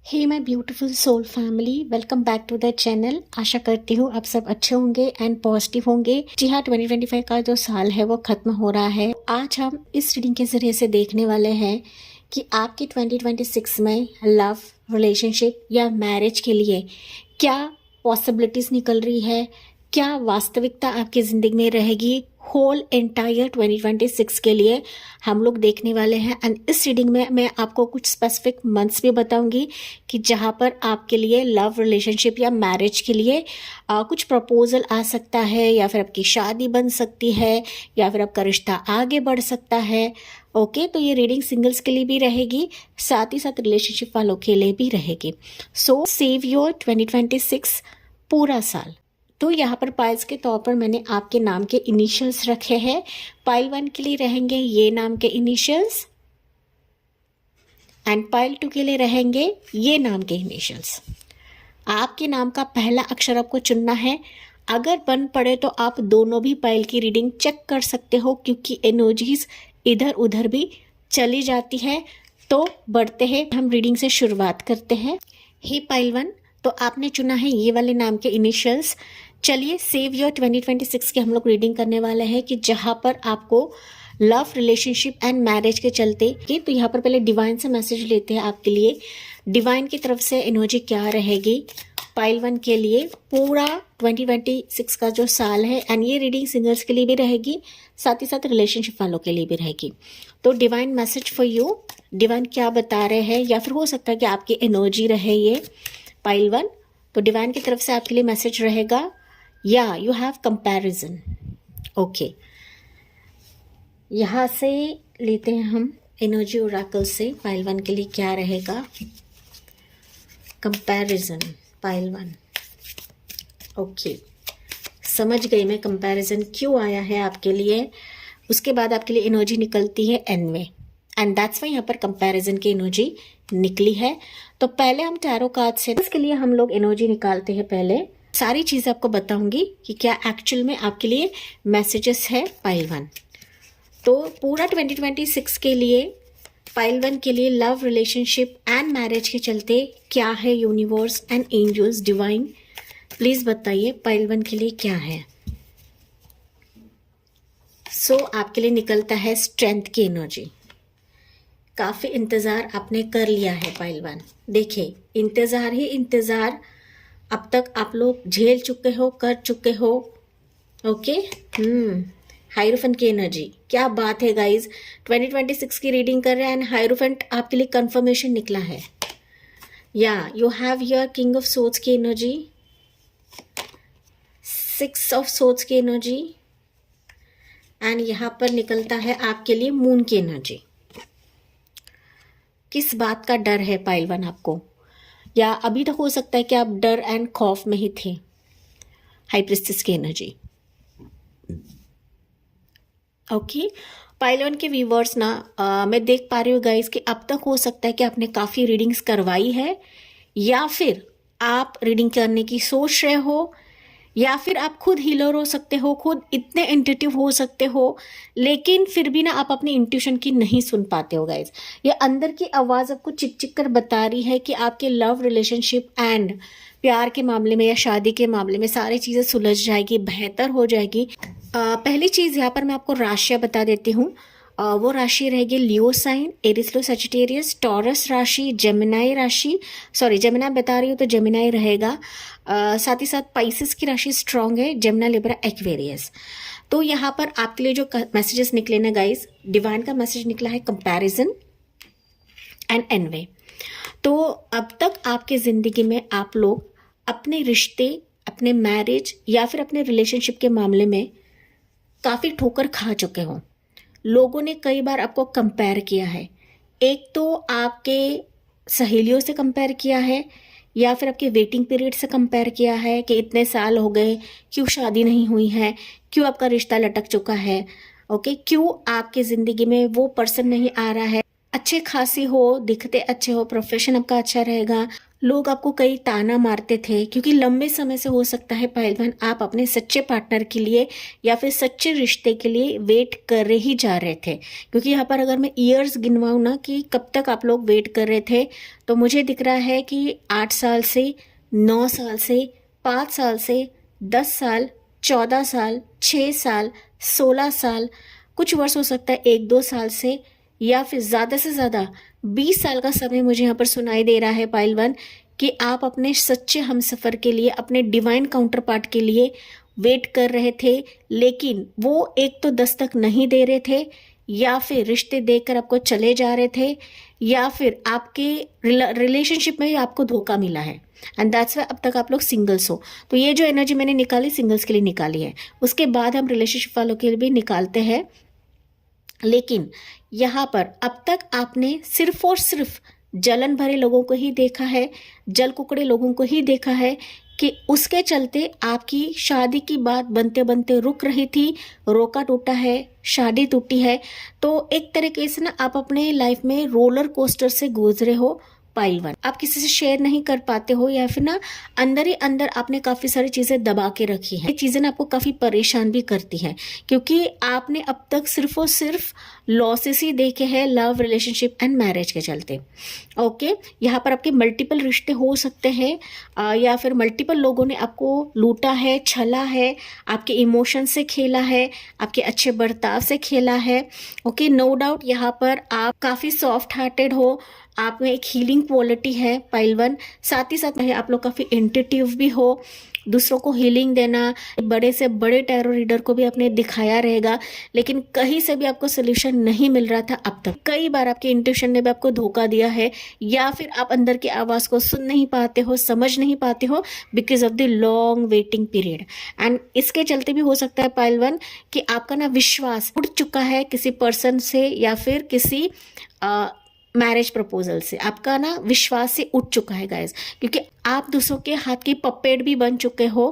Hey my beautiful soul family, welcome back to the channel. आशा करती हूँ आप सब अच्छे होंगे एंड पॉजिटिव होंगे। जी हाँ, 2025 का जो साल है वो खत्म हो रहा है। आज हम इस रीडिंग के जरिए से देखने वाले हैं कि आपकी 2026 में लव, रिलेशनशिप या मैरिज के लिए क्या पॉसिबिलिटीज निकल रही है, क्या वास्तविकता आपकी ज़िंदगी में रहेगी होल एंटायर 2026 के लिए हम लोग देखने वाले हैं। एंड इस रीडिंग में मैं आपको कुछ स्पेसिफिक मंथ्स भी बताऊंगी कि जहां पर आपके लिए लव, रिलेशनशिप या मैरिज के लिए कुछ प्रपोजल आ सकता है, या फिर आपकी शादी बन सकती है, या फिर आपका रिश्ता आगे बढ़ सकता है। ओके, तो ये रीडिंग सिंगल्स के लिए भी रहेगी, साथ ही साथ रिलेशनशिप वालों के लिए भी रहेगी। सो सेव योर 2026 पूरा साल। तो यहाँ पर पाइल्स के तौर पर मैंने आपके नाम के इनिशियल्स रखे हैं। पाइल 1 के लिए रहेंगे ये नाम के इनिशियल्स एंड पाइल 2 के लिए रहेंगे ये नाम के इनिशियल्स। आपके नाम का पहला अक्षर आपको चुनना है। अगर बन पड़े तो आप दोनों भी पाइल की रीडिंग चेक कर सकते हो, क्योंकि एनर्जीज इधर उधर भी चली जाती है। तो बढ़ते हैं, हम रीडिंग से शुरुआत करते हैं। हे पाइल 1, तो आपने चुना है ये वाले नाम के इनिशियल्स। चलिए, सेव योर 2026 की हम लोग रीडिंग करने वाले हैं कि जहाँ पर आपको लव, रिलेशनशिप एंड मैरिज के चलते तो यहाँ पर पहले डिवाइन से मैसेज लेते हैं आपके लिए। डिवाइन की तरफ से एनर्जी क्या रहेगी पाइल 1 के लिए पूरा 2026 का जो साल है। एंड ये रीडिंग सिंगर्स के लिए भी रहेगी, साथ ही साथ रिलेशनशिप वालों के लिए भी रहेगी। तो divine message for you, divine क्या बता रहे हैं, या फिर हो सकता है कि आपकी एनर्जी रहे ये पाइल 1। तो डिवाइन की तरफ से आपके लिए मैसेज रहेगा, या यू हैव कंपैरिजन। ओके, यहाँ से लेते हैं हम एनर्जी ओरेकल से पाइल 1 के लिए क्या रहेगा। Comparison pile 1। ओके, समझ गई मैं कंपैरिजन क्यों आया है आपके लिए। उसके बाद आपके लिए एनर्जी निकलती है एनवे, एंड दैट्स वाई यहाँ पर कंपैरिजन की एनर्जी निकली है। तो पहले हम टैरो कार्ड से इसके लिए हम लोग एनर्जी निकालते हैं। पहले सारी चीज़ें आपको बताऊंगी कि क्या एक्चुअल में आपके लिए मैसेजेस है पाइल 1। तो पूरा 2026 के लिए पाइल 1 के लिए लव, रिलेशनशिप एंड मैरिज के चलते क्या है universe and angels divine, please बताइए पाइल 1 के लिए क्या है। सो आपके लिए निकलता है स्ट्रेंथ की एनर्जी। काफ़ी इंतज़ार आपने कर लिया है पाइल 1। देखिए, इंतज़ार ही इंतज़ार अब तक आप लोग झेल चुके हो, कर चुके हो। ओके, हायरोफेंट की एनर्जी, क्या बात है गाइज। 2026 की रीडिंग कर रहे हैं एंड हायरोफेंट आपके लिए कंफर्मेशन निकला है। या you have your king of swords की एनर्जी, 6 ऑफ सोर्ड्स की एनर्जी, एंड यहाँ पर निकलता है आपके लिए मून की एनर्जी। किस बात का डर है पाइल 1 आपको, या अभी तक हो सकता है कि आप डर एंड खौफ में ही थे। हाई प्रिस्टेस की एनर्जी। ओके, पाइल 1 के व्यूवर्स ना, मैं देख पा रही हूँ गाइस कि अब तक हो सकता है कि आपने काफ़ी रीडिंग्स करवाई है, या फिर आप रीडिंग करने की सोच रहे हो, या फिर आप खुद हीलर हो सकते हो, खुद इतने इंट्यूटिव हो सकते हो, लेकिन फिर भी ना आप अपनी इंट्यूशन की नहीं सुन पाते हो गाइज। ये अंदर की आवाज़ आपको चिक चिक कर बता रही है कि आपके लव, रिलेशनशिप एंड प्यार के मामले में या शादी के मामले में सारी चीज़ें सुलझ जाएगी, बेहतर हो जाएगी। पहली चीज़ यहाँ पर मैं आपको राशियाँ बता देती हूँ। वो राशि रहेगी लियो साइन, एरिस लो सजिटेरियस, टॉरस राशि, जेमिनाई राशि, सॉरी जेमिनाई बता रही हूँ तो जेमिनाई रहेगा। साथ ही साथ पाइसेस की राशि स्ट्रॉन्ग है, जेमिना, लिब्रा, एक्वेरियस। तो यहाँ पर आपके लिए जो मैसेजेस निकले ना गाइस, डिवाइन का मैसेज निकला है कंपैरिजन एंड एनवे। तो अब तक आपके ज़िंदगी में आप लोग अपने रिश्ते, अपने मैरिज या फिर अपने रिलेशनशिप के मामले में काफ़ी ठोकर खा चुके हो। लोगों ने कई बार आपको कंपेयर किया है। एक तो आपके सहेलियों से कंपेयर किया है, या फिर आपके वेटिंग पीरियड से कंपेयर किया है कि इतने साल हो गए, क्यों शादी नहीं हुई है, क्यों आपका रिश्ता लटक चुका है। ओके, क्यों आपकी ज़िंदगी में वो पर्सन नहीं आ रहा है। अच्छे खासी हो, दिखते अच्छे हो, प्रोफेशन आपका अच्छा रहेगा, लोग आपको कई ताना मारते थे, क्योंकि लंबे समय से हो सकता है पहलवान आप अपने सच्चे पार्टनर के लिए या फिर सच्चे रिश्ते के लिए वेट कर रहे ही जा रहे थे। क्योंकि यहाँ पर अगर मैं ईयर्स गिनवाऊँ ना कि कब तक आप लोग वेट कर रहे थे, तो मुझे दिख रहा है कि 8 साल से, 9 साल से, 5 साल से, 10 साल, 14 साल, 6 साल, 16 साल, कुछ वर्ष हो सकता है 1-2 साल से, या फिर ज़्यादा से ज़्यादा 20 साल का समय मुझे यहाँ पर सुनाई दे रहा है पाइलवान, कि आप अपने सच्चे हमसफ़र के लिए, अपने डिवाइन काउंटर पार्ट के लिए वेट कर रहे थे, लेकिन वो एक तो दस्तक नहीं दे रहे थे, या फिर रिश्ते देकर आपको चले जा रहे थे, या फिर आपके रिलेशनशिप में आपको धोखा मिला है, एंड दैट्स वाई अब तक आप लोग सिंगल्स हो। तो ये जो एनर्जी मैंने निकाली सिंगल्स के लिए निकाली है, उसके बाद हम रिलेशनशिप वालों के लिए भी निकालते हैं। लेकिन यहाँ पर अब तक आपने सिर्फ और सिर्फ जलन भरे लोगों को ही देखा है, जल कुकड़े लोगों को ही देखा है, कि उसके चलते आपकी शादी की बात बनते बनते रुक रही थी, रोका टूटा है, शादी टूटी है। तो एक तरीके से ना आप अपने लाइफ में रोलर कोस्टर से गुजरे हो पाइलवान। आप किसी से शेयर नहीं कर पाते हो, या फिर ना अंदर ही अंदर आपने काफ़ी सारी चीज़ें दबा के रखी हैं। ये चीज़ें ना आपको काफ़ी परेशान भी करती हैं, क्योंकि आपने अब तक सिर्फ और सिर्फ लॉसेस ही देखे हैं लव, रिलेशनशिप एंड मैरिज के चलते। ओके, यहाँ पर आपके मल्टीपल रिश्ते हो सकते हैं, या फिर मल्टीपल लोगों ने आपको लूटा है, छला है, आपके इमोशन से खेला है, आपके अच्छे बर्ताव से खेला है। ओके, नो डाउट यहाँ पर आप काफ़ी सॉफ्ट हार्टेड हो, आप में एक हीलिंग क्वालिटी है पाइलवान। साथ ही साथ आप लोग काफ़ी इंट्यूटिव भी हो, दूसरों को हीलिंग देना, बड़े से बड़े टैरो रीडर को भी आपने दिखाया रहेगा, लेकिन कहीं से भी आपको सोल्यूशन नहीं मिल रहा था अब तक। कई बार आपके इंट्यूशन ने भी आपको धोखा दिया है, या फिर आप अंदर की आवाज़ को सुन नहीं पाते हो, समझ नहीं पाते हो, because of the long waiting period. And इसके चलते भी हो सकता है पाइलवान कि आपका ना विश्वास उठ चुका है किसी पर्सन से, या फिर किसी मैरिज प्रपोजल से आपका ना विश्वास से उठ चुका है गाइस, क्योंकि आप दूसरों के हाथ की पपेट भी बन चुके हो,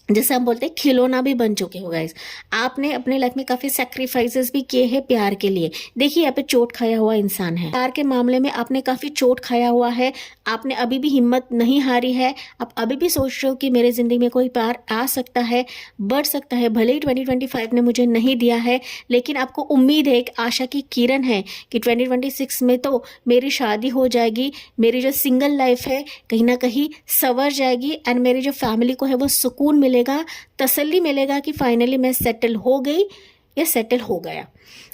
जैसे हम बोलते हैं खिलौना भी बन चुके हो गाइस। आपने अपने लाइफ में काफी सैक्रिफाइसेस भी किए हैं प्यार के लिए। देखिए यहाँ पे चोट खाया हुआ इंसान है, प्यार के मामले में आपने काफी चोट खाया हुआ है, आपने अभी भी हिम्मत नहीं हारी है, आप अभी भी सोच रहे हो कि मेरे जिंदगी में कोई प्यार आ सकता है, बढ़ सकता है। भले ही 2025 ने मुझे नहीं दिया है, लेकिन आपको उम्मीद है, एक आशा की किरण है कि 2026 में तो मेरी शादी हो जाएगी, मेरी जो सिंगल लाइफ है कहीं ना कहीं संवर जाएगी, एंड मेरी जो फैमिली को है वो सुकून मिलेगा, तसल्ली मिलेगा कि फाइनली मैं सेटल हो गई या सेटल हो गया।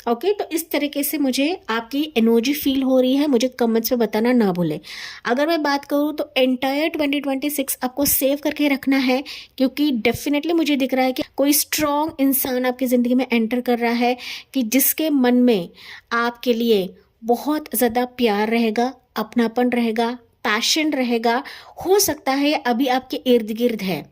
ओके, तो इस तरीके से मुझे आपकी एनर्जी फील हो रही है, मुझे कमेंट्स में बताना ना भूले। अगर मैं बात करूँ तो एंटायर 2026 आपको सेव करके रखना है, क्योंकि डेफिनेटली मुझे दिख रहा है कि कोई स्ट्रॉन्ग इंसान आपकी ज़िंदगी में एंटर कर रहा है, कि जिसके मन में आपके लिए बहुत ज़्यादा प्यार रहेगा, अपनापन रहेगा, पैशन रहेगा। हो सकता है अभी आपके इर्द गिर्द है।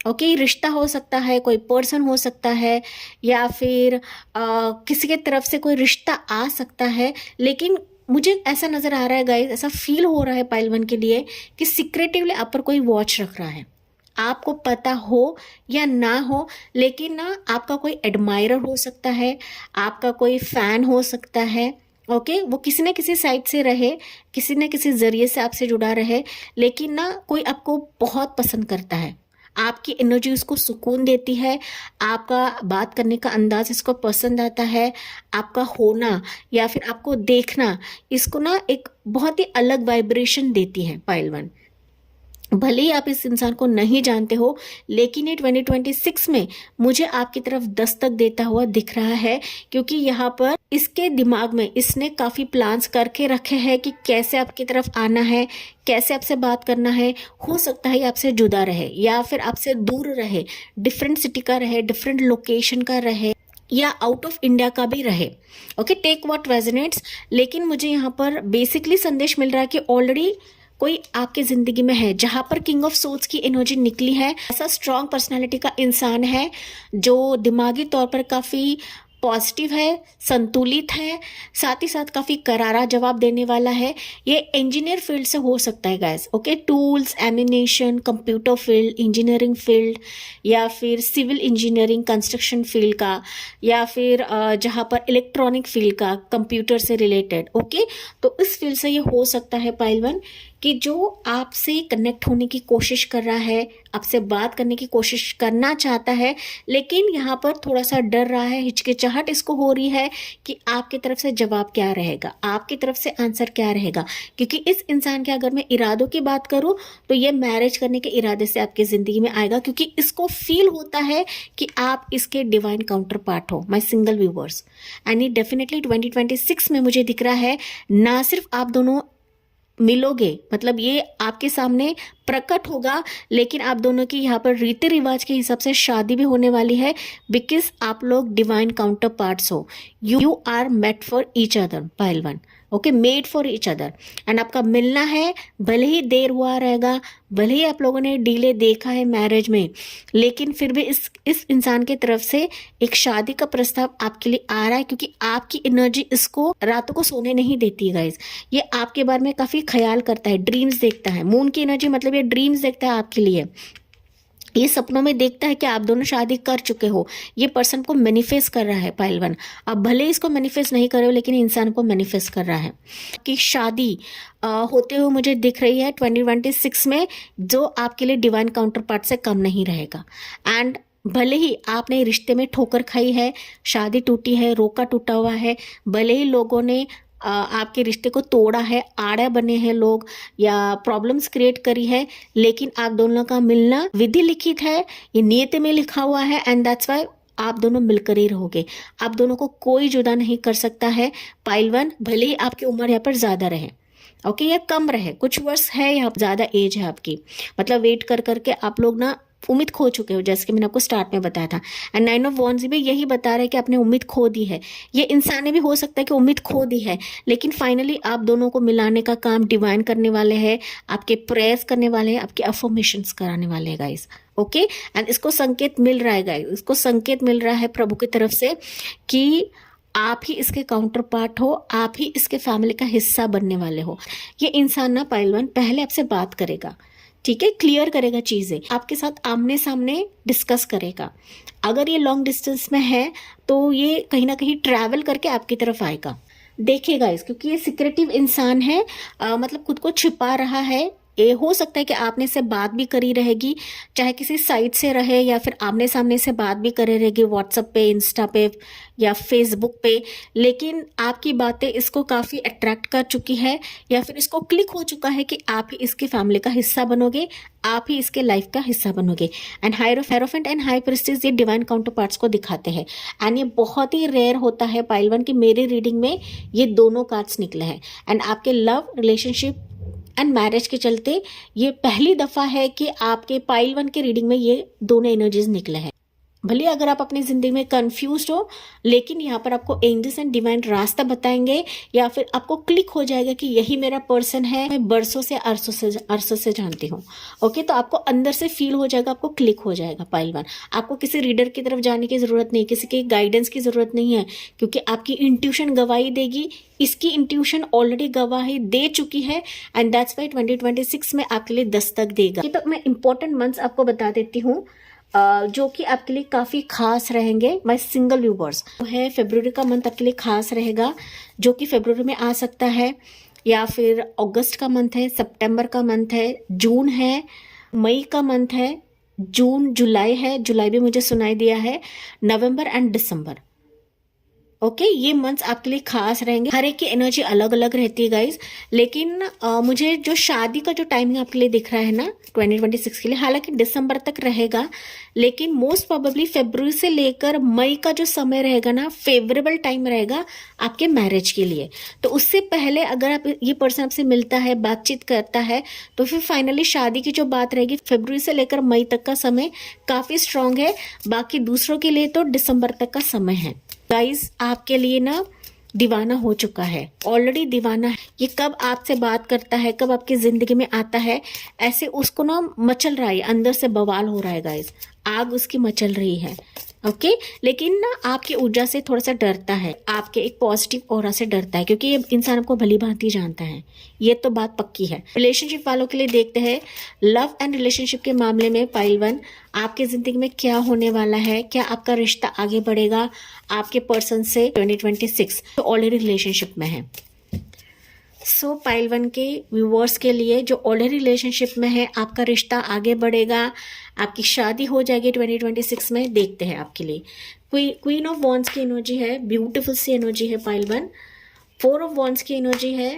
ओके, रिश्ता हो सकता है, कोई पर्सन हो सकता है, या फिर किसी के तरफ से कोई रिश्ता आ सकता है, लेकिन मुझे ऐसा नज़र आ रहा है गाइस, ऐसा फील हो रहा है पाइलवान के लिए कि सीक्रेटिवली आप पर कोई वॉच रख रहा है। आपको पता हो या ना हो, लेकिन ना आपका कोई एडमायरर हो सकता है, आपका कोई फैन हो सकता है। ओके, वो किसी न किसी साइड से रहे, किसी न किसी जरिए से आपसे जुड़ा रहे, लेकिन ना कोई आपको बहुत पसंद करता है, आपकी एनर्जी उसको सुकून देती है, आपका बात करने का अंदाज इसको पसंद आता है, आपका होना या फिर आपको देखना इसको ना एक बहुत ही अलग वाइब्रेशन देती है पाइलवान। भले ही आप इस इंसान को नहीं जानते हो, लेकिन ये 2026 में मुझे आपकी तरफ दस्तक देता हुआ दिख रहा है, क्योंकि यहाँ पर इसके दिमाग में इसने काफ़ी प्लान्स करके रखे हैं कि कैसे आपकी तरफ आना है, कैसे आपसे बात करना है। हो सकता है आपसे जुदा रहे, या फिर आपसे दूर रहे, डिफरेंट सिटी का रहे, डिफरेंट लोकेशन का रहे, या आउट ऑफ इंडिया का भी रहे। Okay, take what resonates. लेकिन मुझे यहाँ पर बेसिकली संदेश मिल रहा है कि ऑलरेडी कोई आपके जिंदगी में है जहां पर किंग ऑफ सोल्स की एनर्जी निकली है। ऐसा स्ट्रॉन्ग पर्सनालिटी का इंसान है जो दिमागी तौर पर काफ़ी पॉजिटिव है, संतुलित है, साथ ही साथ काफ़ी करारा जवाब देने वाला है। ये इंजीनियर फील्ड से हो सकता है गाइस। ओके, टूल्स, एमिनेशन, कंप्यूटर फील्ड, इंजीनियरिंग फील्ड, या फिर सिविल इंजीनियरिंग, कंस्ट्रक्शन फील्ड का, या फिर जहाँ पर इलेक्ट्रॉनिक फील्ड का, कंप्यूटर से रिलेटेड। ओके, तो इस फील्ड से ये हो सकता है पाइलवान कि जो आपसे कनेक्ट होने की कोशिश कर रहा है, आपसे बात करने की कोशिश करना चाहता है, लेकिन यहाँ पर थोड़ा सा डर रहा है, हिचकिचाहट इसको हो रही है कि आपकी तरफ से जवाब क्या रहेगा, आपकी तरफ से आंसर क्या रहेगा। क्योंकि इस इंसान के अगर मैं इरादों की बात करूं तो ये मैरिज करने के इरादे से आपकी जिंदगी में आएगा, क्योंकि इसको फील होता है कि आप इसके डिवाइन काउंटर पार्ट हो, माय सिंगल व्यूवर्स। एंड ये डेफिनेटली 2026 में मुझे दिख रहा है, ना सिर्फ आप दोनों मिलोगे, मतलब ये आपके सामने प्रकट होगा, लेकिन आप दोनों की यहाँ पर रीति रिवाज के हिसाब से शादी भी होने वाली है, बिकॉज आप लोग डिवाइन काउंटर पार्ट्स हो। You are mate for each other पहलवान, okay, made for each other. And आपका मिलना है, भले ही देर हुआ रहेगा, भले ही आप लोगों ने डिले देखा है मैरिज में, लेकिन फिर भी इस इंसान की तरफ से एक शादी का प्रस्ताव आपके लिए आ रहा है, क्योंकि आपकी एनर्जी इसको रातों को सोने नहीं देती है गाइस। ये आपके बारे में काफी ख्याल करता है, ड्रीम्स देखता है। मून की एनर्जी मतलब ये ड्रीम्स देखता है आपके लिए, ये सपनों में देखता है कि आप दोनों शादी कर चुके हो। ये पर्सन को मैनिफेस्ट कर रहा है पहलवान। आप भले इसको मैनिफेस्ट नहीं कर रहे हो, लेकिन इंसान को मैनिफेस्ट कर रहा है कि शादी होते हुए मुझे दिख रही है 2026 में, जो आपके लिए डिवाइन काउंटर पार्ट से कम नहीं रहेगा। एंड भले ही आपने रिश्ते में ठोकर खाई है, शादी टूटी है, रोका टूटा हुआ है, भले ही लोगों ने आपके रिश्ते को तोड़ा है, आड़ा बने हैं लोग, या प्रॉब्लम्स क्रिएट करी है, लेकिन आप दोनों का मिलना विधि लिखित है, ये नियत में लिखा हुआ है। एंड दैट्स वाई आप दोनों मिलकर ही रहोगे। आप दोनों को कोई जुदा नहीं कर सकता है पहलवान, भले ही आपकी उम्र यहाँ पर ज्यादा रहे, ओके, या कम रहे, कुछ वर्ष है, यहाँ ज्यादा एज है आपकी, मतलब वेट कर करके आप लोग ना उम्मीद खो चुके हो, जैसे कि मैंने आपको स्टार्ट में बताया था। एंड 9 ऑफ वॉन्ड्स भी यही बता रहा है कि आपने उम्मीद खो दी है। ये इंसान ने भी हो सकता है कि उम्मीद खो दी है, लेकिन फाइनली आप दोनों को मिलाने का काम डिवाइन करने वाले हैं, आपके प्रेयर्स करने वाले हैं, आपके अफर्मेशंस कराने वाले हैं गाइस, ओके। एंड इसको संकेत मिल रहा है गाइस, इसको संकेत मिल रहा है प्रभु की तरफ से कि आप ही इसके काउंटर पार्ट हो, आप ही इसके फैमिली का हिस्सा बनने वाले हो। ये इंसान ना पहलवान पहले आपसे बात करेगा, ठीक है, क्लियर करेगा चीजें, आपके साथ आमने सामने डिस्कस करेगा। अगर ये लॉन्ग डिस्टेंस में है तो ये कहीं ना कहीं ट्रैवल करके आपकी तरफ आएगा, देखेगा इस, क्योंकि ये सिक्रेटिव इंसान है, मतलब खुद को छिपा रहा है। ये हो सकता है कि आपने से बात भी करी रहेगी, चाहे किसी साइट से रहे या फिर आमने सामने से बात भी करे रहेगी, व्हाट्सएप पे, इंस्टा पे या फेसबुक पे, लेकिन आपकी बातें इसको काफ़ी अट्रैक्ट कर चुकी है, या फिर इसको क्लिक हो चुका है कि आप ही इसकी फैमिली का हिस्सा बनोगे, आप ही इसके लाइफ का हिस्सा बनोगे। And hierophant and high priestess ये डिवाइन काउंटर पार्ट्स को दिखाते हैं। एंड ये बहुत ही रेयर होता है पहलवान की मेरी रीडिंग में ये दोनों कार्ड्स निकले हैं। एंड आपके लव, रिलेशनशिप एंड मैरिज के चलते ये पहली दफा है कि आपके पहलवान के रीडिंग में ये दोनों एनर्जीज निकले हैं। भले अगर आप अपनी जिंदगी में कंफ्यूज हो, लेकिन यहाँ पर आपको एंजल्स एंड डिवाइन रास्ता बताएंगे, या फिर आपको क्लिक हो जाएगा कि यही मेरा पर्सन है, मैं बरसों से अरसों से जानती हूँ, ओके। तो आपको अंदर से फील हो जाएगा, आपको क्लिक हो जाएगा पहलवान। आपको किसी रीडर की तरफ जाने की जरूरत नहीं, किसी के गाइडेंस की जरूरत नहीं है, क्योंकि आपकी इंट्यूशन गवाही देगी, इसकी इंट्यूशन ऑलरेडी गवाही दे चुकी है। एंड दैट्स वाई 2026 में आपके लिए दस्तक देगा। तो मैं इंपॉर्टेंट मंथ्स आपको बता देती हूँ जो कि आपके लिए काफी खास रहेंगे, माय सिंगल व्यूवर्स है। फरवरी का मंथ आपके लिए खास रहेगा, जो कि फरवरी में आ सकता है, या फिर अगस्त का मंथ है, सितंबर का मंथ है, जून है, मई का मंथ है, जून, जुलाई है, जुलाई भी मुझे सुनाई दिया है, नवंबर एंड दिसंबर, ओके। ये मंथ्स आपके लिए खास रहेंगे। हर एक की एनर्जी अलग अलग रहती है गाइज, लेकिन मुझे जो शादी का जो टाइमिंग आपके लिए दिख रहा है ना 2026 के लिए, हालांकि दिसंबर तक रहेगा, लेकिन मोस्ट प्रोबेबली फरवरी से लेकर मई का जो समय रहेगा ना, फेवरेबल टाइम रहेगा आपके मैरिज के लिए। तो उससे पहले अगर आप ये पर्सन आपसे मिलता है, बातचीत करता है, तो फिर फाइनली शादी की जो बात रहेगी, फरवरी से लेकर मई तक का समय काफी स्ट्रांग है। बाकी दूसरों के लिए तो दिसंबर तक का समय है गाइज। आपके लिए ना दीवाना हो चुका है, ऑलरेडी दीवाना है। ये कब आपसे बात करता है, कब आपकी जिंदगी में आता है, ऐसे उसको ना मचल रहा है, अंदर से बवाल हो रहा है गाइज, आग उसकी मचल रही है, ओके। लेकिन ना आपकी ऊर्जा से थोड़ा सा डरता है, आपके एक पॉजिटिव ऑरा से डरता है, क्योंकि ये इंसान आपको भली भांति जानता है, ये तो बात पक्की है। रिलेशनशिप वालों के लिए देखते हैं लव एंड रिलेशनशिप के मामले में पहलवान आपकी जिंदगी में क्या होने वाला है, क्या आपका रिश्ता आगे बढ़ेगा आपके पर्सन से 2026 तो ऑलरेडी रिलेशनशिप में है। सो पाइल 1 के व्यूअर्स के लिए जो ऑलरेडी रिलेशनशिप में है, आपका रिश्ता आगे बढ़ेगा, आपकी शादी हो जाएगी 2026 में। देखते हैं आपके लिए क्वीन ऑफ वॉन्ड्स की एनर्जी है, ब्यूटीफुल सी एनर्जी है पाइल 1। 4 ऑफ वॉन्ड्स की एनर्जी है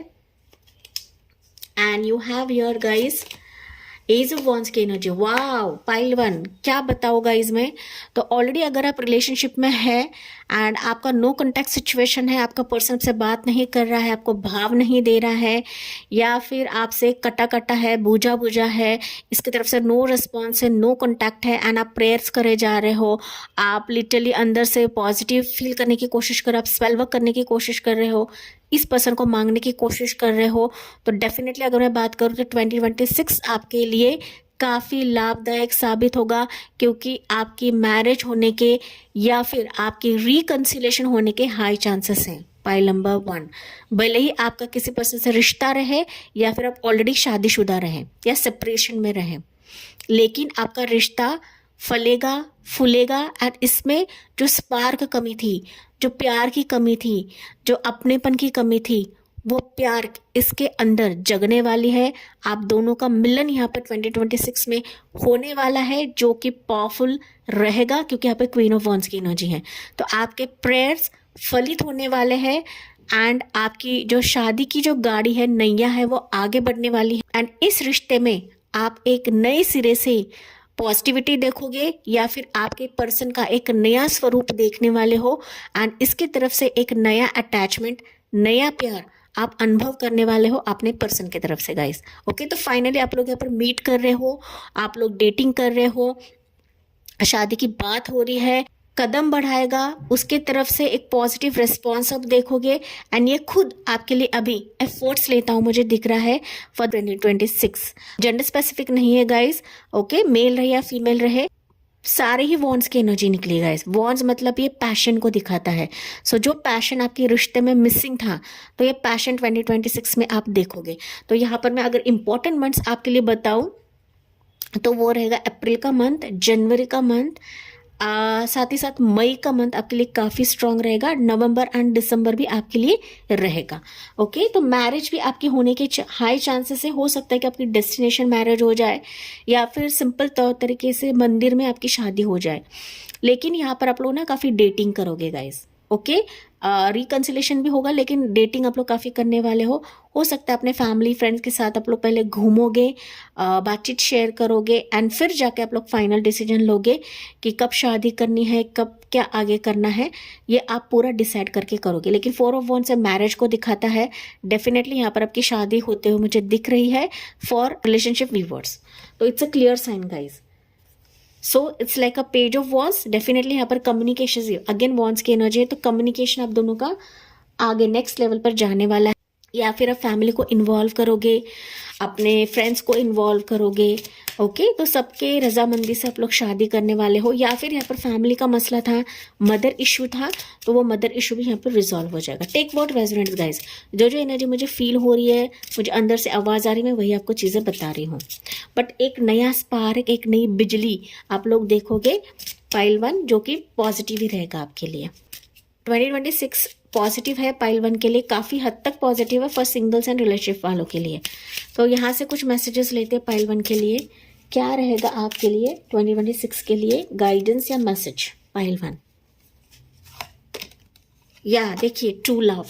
and you have here guys ace of wands की एनर्जी। वाओ पाइल 1, क्या बताओ गाइज मैं। तो ऑलरेडी अगर आप रिलेशनशिप में है एंड आपका नो कॉन्टैक्ट सिचुएशन है, आपका पर्सन से बात नहीं कर रहा है, आपको भाव नहीं दे रहा है, या फिर आपसे कटा कटा है, बूझा बूझा है, इसकी तरफ से नो रिस्पॉन्स है, नो कॉन्टैक्ट है एंड आप प्रेयर्स करे जा रहे हो, आप लिटरली अंदर से पॉजिटिव फील करने की कोशिश कर, आप स्पेल वर्क करने की कोशिश कर रहे हो, इस पर्सन को मांगने की कोशिश कर रहे हो, तो डेफिनेटली अगर मैं बात करूँ तो 2026 आपके लिए काफ़ी लाभदायक साबित होगा, क्योंकि आपकी मैरिज होने के या फिर आपकी रिकन्सिलेशन होने के हाई चांसेस हैं। पाइल नंबर 1, भले ही आपका किसी पर्सन से रिश्ता रहे या फिर आप ऑलरेडी शादीशुदा रहे या सेपरेशन में रहे, लेकिन आपका रिश्ता फलेगा फूलेगा एंड इसमें जो स्पार्क कमी थी, जो प्यार की कमी थी, जो अपनेपन की कमी थी, वो प्यार इसके अंदर जगने वाली है। आप दोनों का मिलन यहाँ पर 2026 में होने वाला है, जो कि पावरफुल रहेगा, क्योंकि यहाँ पे क्वीन ऑफ वॉन्ड्स की एनर्जी है। तो आपके प्रेयर्स फलित होने वाले हैं एंड आपकी जो शादी की जो गाड़ी है, नैया है, वो आगे बढ़ने वाली है एंड इस रिश्ते में आप एक नए सिरे से पॉजिटिविटी देखोगे या फिर आपके पर्सन का एक नया स्वरूप देखने वाले हो एंड इसकी तरफ से एक नया अटैचमेंट, नया प्यार आप अनुभव करने वाले हो अपने पर्सन की तरफ से गाइस। ओके, तो फाइनली आप लोग यहाँ पर मीट कर रहे हो, आप लोग डेटिंग कर रहे हो, शादी की बात हो रही है, कदम बढ़ाएगा, उसके तरफ से एक पॉजिटिव रिस्पॉन्स आप देखोगे एंड ये खुद आपके लिए अभी एफर्ट्स लेता हूँ, मुझे दिख रहा है फॉर 2026। जेंडर स्पेसिफिक नहीं है गाइस, ओके, मेल रहे या फीमेल रहे, सारे ही वॉन्ड्स की एनर्जी निकली गाइस। वॉन्ड्स मतलब ये पैशन को दिखाता है। सो जो पैशन आपके रिश्ते में मिसिंग था, तो ये पैशन 2026 में आप देखोगे। तो यहाँ पर मैं अगर इंपॉर्टेंट मंथ्स आपके लिए बताऊँ तो वो रहेगा अप्रैल का मंथ, जनवरी का मंथ, साथ ही साथ मई का मंथ आपके लिए काफ़ी स्ट्रांग रहेगा, नवंबर एंड दिसंबर भी आपके लिए रहेगा। ओके, तो मैरिज भी आपकी होने के हाई चांसेस है। हो सकता है कि आपकी डेस्टिनेशन मैरिज हो जाए या फिर सिंपल तौर तरीके से मंदिर में आपकी शादी हो जाए, लेकिन यहाँ पर आप लोग ना काफ़ी डेटिंग करोगे गाइस। ओके, रिकन्सिलेशन भी होगा, लेकिन डेटिंग आप लोग काफ़ी करने वाले हो सकता है अपने फैमिली फ्रेंड्स के साथ आप लोग पहले घूमोगे, बातचीत शेयर करोगे एंड फिर जाके आप लोग फाइनल डिसीजन लोगे कि कब शादी करनी है, कब क्या आगे करना है, ये आप पूरा डिसाइड करके करोगे। लेकिन 4 ऑफ वॉन्ड्स से मैरिज को दिखाता है, डेफिनेटली यहाँ पर आपकी शादी होते हुए मुझे दिख रही है फॉर रिलेशनशिप व्यूअर्स। तो it's a clear sign guys. So it's like a page of wands. Definitely यहाँ पर कम्युनिकेशन, अगेन वॉन्ड्स की एनर्जी है, तो कम्युनिकेशन आप दोनों का आगे नेक्स्ट लेवल पर जाने वाला है, या फिर आप फैमिली को इन्वॉल्व करोगे, अपने फ्रेंड्स को इन्वॉल्व करोगे। ओके, तो सबके रजामंदी से आप लोग शादी करने वाले हो, या फिर यहाँ पर फैमिली का मसला था, मदर इशू था, तो वो मदर इशू भी यहाँ पर रिजॉल्व हो जाएगा। Take what resonates guys. जो जो एनर्जी मुझे फील हो रही है, मुझे अंदर से आवाज़ आ रही है, मैं वही आपको चीज़ें बता रही हूँ। बट एक नया स्पार्क, एक नई बिजली आप लोग देखोगे पाइल 1, जो कि पॉजिटिव ही रहेगा आपके लिए। 2026 पॉजिटिव है पाइल 1 के लिए, काफ़ी हद तक पॉजिटिव है फॉर सिंगल्स एंड रिलेशनशिप वालों के लिए। तो यहाँ से कुछ मैसेजेस लेते हैं पाइल 1 के लिए, क्या रहेगा आपके लिए 2026 के लिए गाइडेंस या मैसेज पाइल 1। या देखिए ट्रू लव,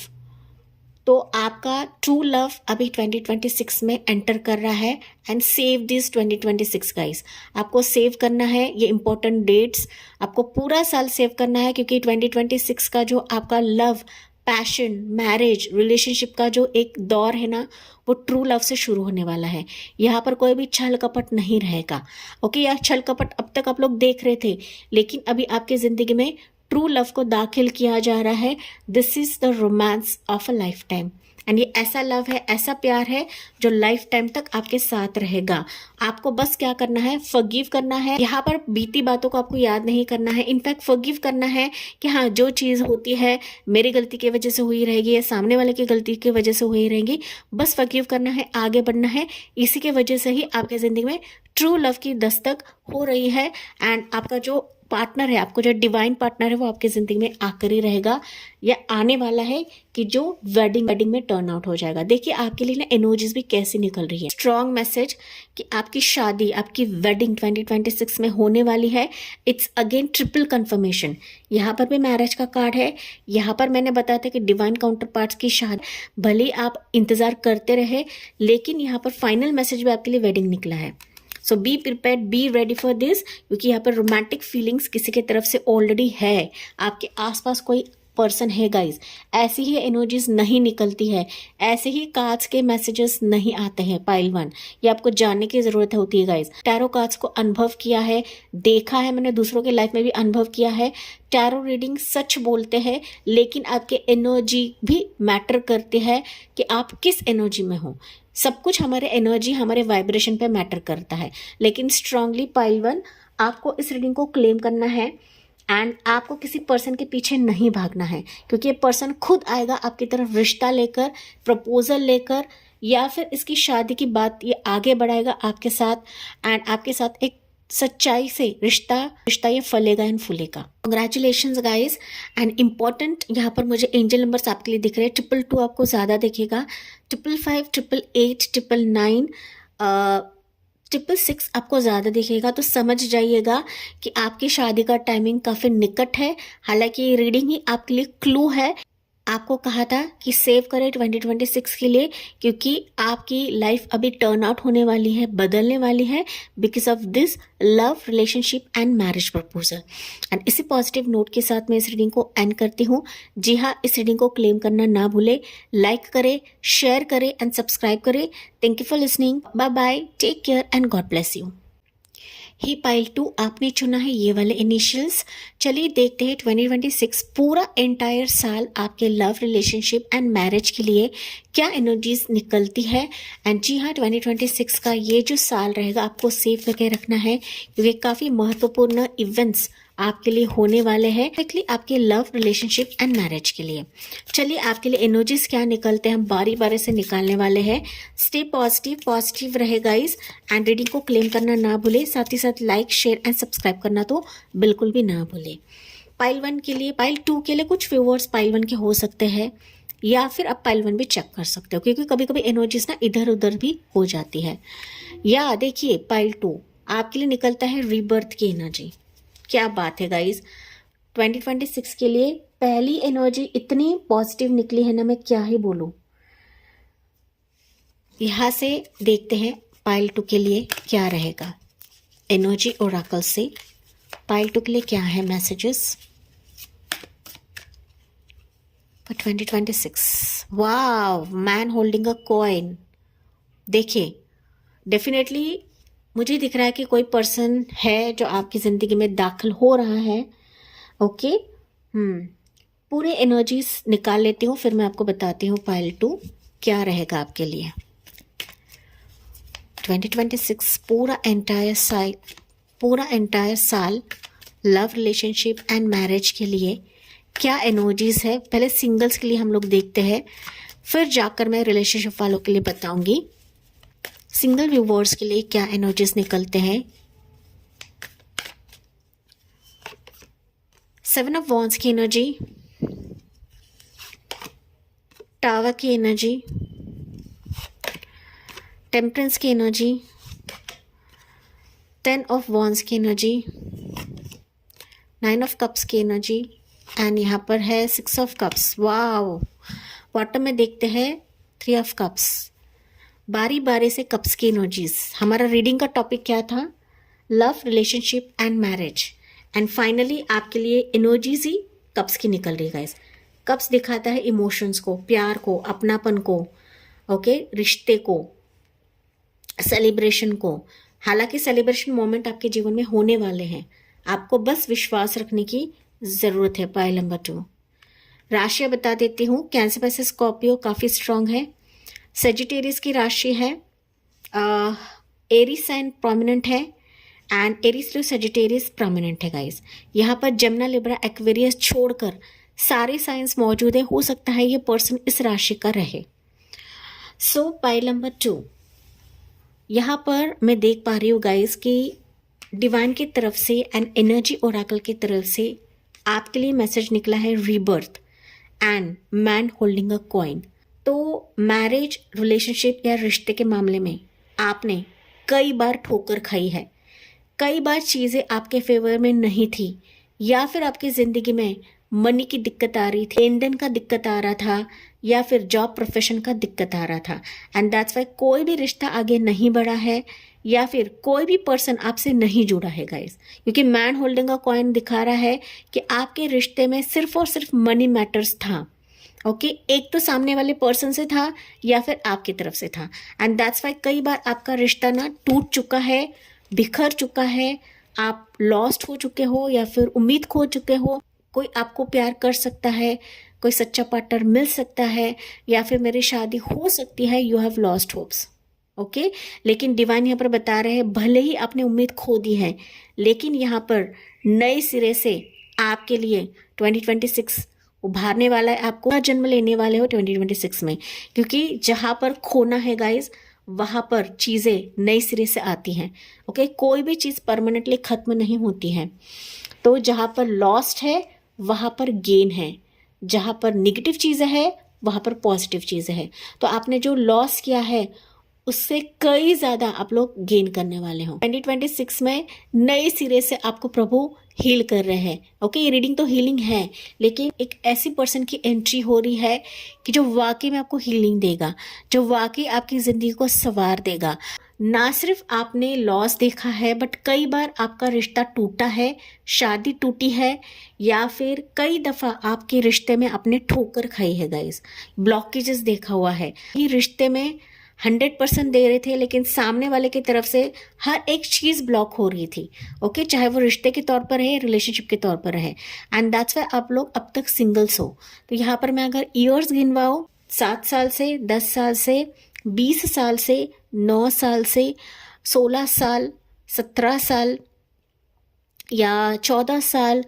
तो आपका ट्रू लव अभी 2026 में एंटर कर रहा है एंड सेव दिस 2026 गाइस। आपको सेव करना है ये इंपॉर्टेंट डेट्स, आपको पूरा साल सेव करना है, क्योंकि 2026 का जो आपका लव, पैशन, मैरिज, रिलेशनशिप का जो एक दौर है ना, वो ट्रू लव से शुरू होने वाला है। यहाँ पर कोई भी छल कपट नहीं रहेगा। ओके, या छल कपट अब तक आप लोग देख रहे थे, लेकिन अभी आपकी ज़िंदगी में ट्रू लव को दाखिल किया जा रहा है। This is the romance of a life time and ये ऐसा लव है, ऐसा प्यार है जो लाइफ टाइम तक आपके साथ रहेगा। आपको बस क्या करना है, फॉरगिव करना है। यहाँ पर बीती बातों को आपको याद नहीं करना है, इनफैक्ट फॉरगिव करना है कि हाँ, जो चीज़ होती है मेरी गलती की वजह से हुई रहेगी या सामने वाले की गलती की वजह से हुई रहेंगी, बस फॉरगिव करना है, आगे बढ़ना है। इसी के वजह से ही आपके ज़िंदगी में ट्रू लव की दस्तक हो रही है एंड आपका जो पार्टनर है, आपको जो डिवाइन पार्टनर है वो आपकी ज़िंदगी में आकर ही रहेगा या आने वाला है कि जो वेडिंग में टर्न आउट हो जाएगा। देखिए आपके लिए ना एनर्जीज भी कैसी निकल रही है। स्ट्रॉन्ग मैसेज कि आपकी शादी, आपकी वेडिंग 2026 में होने वाली है। It's again triple confirmation. यहाँ पर भी मैरिज का कार्ड है, यहाँ पर मैंने बताया था कि डिवाइन काउंटर पार्ट्स की शादी, भले आप इंतजार करते रहे लेकिन यहाँ पर फाइनल मैसेज भी आपके लिए वेडिंग निकला है। So be prepared, be ready for this, क्योंकि यहाँ पर रोमांटिक फीलिंग्स किसी की तरफ से ऑलरेडी है। आपके आसपास कोई पर्सन है गाइज, ऐसी ही एनर्जीज नहीं निकलती है, ऐसे ही कार्ड्स के मैसेजेस नहीं आते हैं। पाइल 1, ये आपको जानने की जरूरत होती है गाइज। टैरो कार्ड्स को अनुभव किया है, देखा है मैंने, दूसरों के लाइफ में भी अनुभव किया है। टैरो रीडिंग सच बोलते हैं लेकिन आपके एनर्जी भी मैटर करती है कि आप किस एनर्जी में हो। सब कुछ हमारे एनर्जी, हमारे वाइब्रेशन पे मैटर करता है। लेकिन स्ट्रांगली पाइल 1, आपको इस रीडिंग को क्लेम करना है एंड आपको किसी पर्सन के पीछे नहीं भागना है, क्योंकि ये पर्सन खुद आएगा आपकी तरफ रिश्ता लेकर, प्रपोजल लेकर, या फिर इसकी शादी की बात ये आगे बढ़ाएगा आपके साथ एंड आपके साथ एक सच्चाई से रिश्ता ये फलेगा एंड फूलेगा। Congratulations guys. एंड इम्पॉर्टेंट यहाँ पर मुझे एंजल नंबर्स आपके लिए दिख रहे हैं। 222 आपको ज़्यादा दिखेगा, 555, 888, 999, 666 आपको ज़्यादा दिखेगा। तो समझ जाइएगा कि आपकी शादी का टाइमिंग काफ़ी निकट है। हालांकि ये रीडिंग ही आपके लिए क्लू है। आपको कहा था कि सेव करें 2026 के लिए, क्योंकि आपकी लाइफ अभी टर्न आउट होने वाली है, बदलने वाली है, because of this love, relationship and marriage proposal. And इसी पॉजिटिव नोट के साथ मैं इस रीडिंग को एंड करती हूँ। जी हाँ, इस रीडिंग को क्लेम करना ना भूले, लाइक करें, शेयर करें एंड सब्सक्राइब करें। Thank you for listening, bye bye, take care and God bless you. ही पाइल 2, आपने चुना है ये वाले इनिशियल्स। चलिए देखते हैं 2026 पूरा एंटायर साल आपके लव, रिलेशनशिप एंड मैरिज के लिए क्या एनर्जीज निकलती है। एंड जी हाँ, 2026 का ये जो साल रहेगा आपको सेफ करके रखना है, क्योंकि काफ़ी महत्वपूर्ण इवेंट्स आपके लिए होने वाले हैं, एक्चुअली आपके लव, रिलेशनशिप एंड मैरिज के लिए। चलिए आपके लिए एनर्जीज क्या निकलते हैं हम बारी बारी से निकालने वाले हैं। स्टे पॉजिटिव, पॉजिटिव रहे गाइस। एंड रीडिंग को क्लेम करना ना भूले, साथ ही साथ लाइक, शेयर एंड सब्सक्राइब करना तो बिल्कुल भी ना भूले। पाइल 1 के लिए, पाइल 2 के लिए कुछ व्यूअर्स पाइल 1 के हो सकते हैं, या फिर आप पाइल 1 भी चेक कर सकते हो, क्योंकि कभी कभी एनर्जीज ना इधर उधर भी हो जाती है। या देखिए पाइल 2 आपके लिए निकलता है रीबर्थ की एनर्जी। क्या बात है गाइज, 2026 के लिए पहली एनर्जी इतनी पॉजिटिव निकली है ना, मैं क्या ही बोलूं। यहां से देखते हैं पाइल 2 के लिए क्या रहेगा। एनर्जी ओरेकल से पाइल 2 के लिए क्या है messages for 2026। Wow, man holding a coin. देखिए डेफिनेटली मुझे दिख रहा है कि कोई पर्सन है जो आपकी ज़िंदगी में दाखिल हो रहा है। ओके, पूरे एनर्जीज निकाल लेती हूँ, फिर मैं आपको बताती हूँ पाइल 2 क्या रहेगा आपके लिए। 2026 पूरा एंटायर साल लव, रिलेशनशिप एंड मैरिज के लिए क्या एनर्जीज है। पहले सिंगल्स के लिए हम लोग देखते हैं, फिर जाकर मैं रिलेशनशिप वालों के लिए बताऊंगी। सिंगल व्यूवर्स के लिए क्या एनर्जीज निकलते हैं। 7 ऑफ वॉन्ड्स की एनर्जी, टावर की एनर्जी, टेम्परेंस की एनर्जी, 10 ऑफ वॉन्ड्स की एनर्जी, 9 ऑफ कप्स की एनर्जी एंड यहाँ पर है 6 ऑफ कप्स। वाओ, बॉटम में देखते हैं 3 ऑफ कप्स। बारी बारी से कप्स की एनर्जीज। हमारा रीडिंग का टॉपिक क्या था, love, relationship and marriage. And finally आपके लिए एनर्जीज ही कप्स की निकल रही है गाइस। कप्स दिखाता है इमोशंस को, प्यार को, अपनापन को, ओके, रिश्ते को, सेलिब्रेशन को। हालांकि सेलिब्रेशन मोमेंट आपके जीवन में होने वाले हैं, आपको बस विश्वास रखने की जरूरत है। पाइल नंबर 2 राशियां बता देती हूँ। कैंसर वैसे स्कॉर्पियो काफ़ी स्ट्रांग है। सेजिटेरियस की राशि है, एरीज साइन प्रोमिनेंट है and Aries to Sagittarius prominent है गाइस। यहाँ पर जमुना, लिब्रा, एक्वेरियस छोड़कर सारे साइंस मौजूद है। हो सकता है ये पर्सन इस राशि का रहे। सो पाइल नंबर 2 यहाँ पर मैं देख पा रही हूँ गाइस कि डिवाइन की तरफ से एंड एनर्जी ओरेकल की तरफ से आपके लिए मैसेज निकला है rebirth and man holding a coin. तो मैरिज रिलेशनशिप या रिश्ते के मामले में आपने कई बार ठोकर खाई है, कई बार चीज़ें आपके फेवर में नहीं थी, या फिर आपकी ज़िंदगी में मनी की दिक्कत आ रही थी, लेन देन का दिक्कत आ रहा था, या फिर जॉब प्रोफेशन का दिक्कत आ रहा था। एंड दैट्स वाई कोई भी रिश्ता आगे नहीं बढ़ा है, या फिर कोई भी पर्सन आपसे नहीं जुड़ा है गाइस, क्योंकि मैन होल्डिंग का कॉइन दिखा रहा है कि आपके रिश्ते में सिर्फ और सिर्फ मनी मैटर्स था। ओके एक तो सामने वाले पर्सन से था या फिर आपकी तरफ से था। एंड दैट्स वाई कई बार आपका रिश्ता ना टूट चुका है, बिखर चुका है, आप लॉस्ट हो चुके हो या फिर उम्मीद खो चुके हो। कोई आपको प्यार कर सकता है, कोई सच्चा पार्टनर मिल सकता है, या फिर मेरी शादी हो सकती है, you have lost hopes. Okay लेकिन डिवाइन यहाँ पर बता रहे हैं भले ही आपने उम्मीद खो दी है, लेकिन यहाँ पर नए सिरे से आपके लिए 2026 उभारने वाला है, आपको जन्म लेने वाले हो 2026 में। क्योंकि जहाँ पर खोना है गाइज वहाँ पर चीज़ें नए सिरे से आती हैं। ओके कोई भी चीज़ परमानेंटली ख़त्म नहीं होती है। तो जहाँ पर लॉस्ट है वहाँ पर गेन है, जहाँ पर निगेटिव चीज़ें है वहाँ पर पॉजिटिव चीज़ें है। तो आपने जो लॉस किया है उससे कई ज़्यादा आप लोग गेन करने वाले हो। 2026 में नए सिरे से आपको प्रभु हील कर रहे हैं। ओके ये रीडिंग तो हीलिंग है, लेकिन एक ऐसी पर्सन की एंट्री हो रही है कि जो वाकई में आपको हीलिंग देगा, जो वाकई आपकी ज़िंदगी को संवार देगा। ना सिर्फ आपने लॉस देखा है, बट कई बार आपका रिश्ता टूटा है, शादी टूटी है, या फिर कई दफ़ा आपके रिश्ते में आपने ठोकर खाई है गाइस, ब्लॉकेजेस देखा हुआ है। ये रिश्ते में 100% दे रहे थे, लेकिन सामने वाले की तरफ से हर एक चीज़ ब्लॉक हो रही थी। ओके चाहे वो रिश्ते के तौर पर है, रिलेशनशिप के तौर पर है। एंड दैट्स वाई आप लोग अब तक सिंगल्स हो। तो यहाँ पर मैं अगर ईयर्स गिनवाऊँ 7 साल से, 10 साल से, 20 साल से, 9 साल से, 16 साल, 17 साल या 14 साल,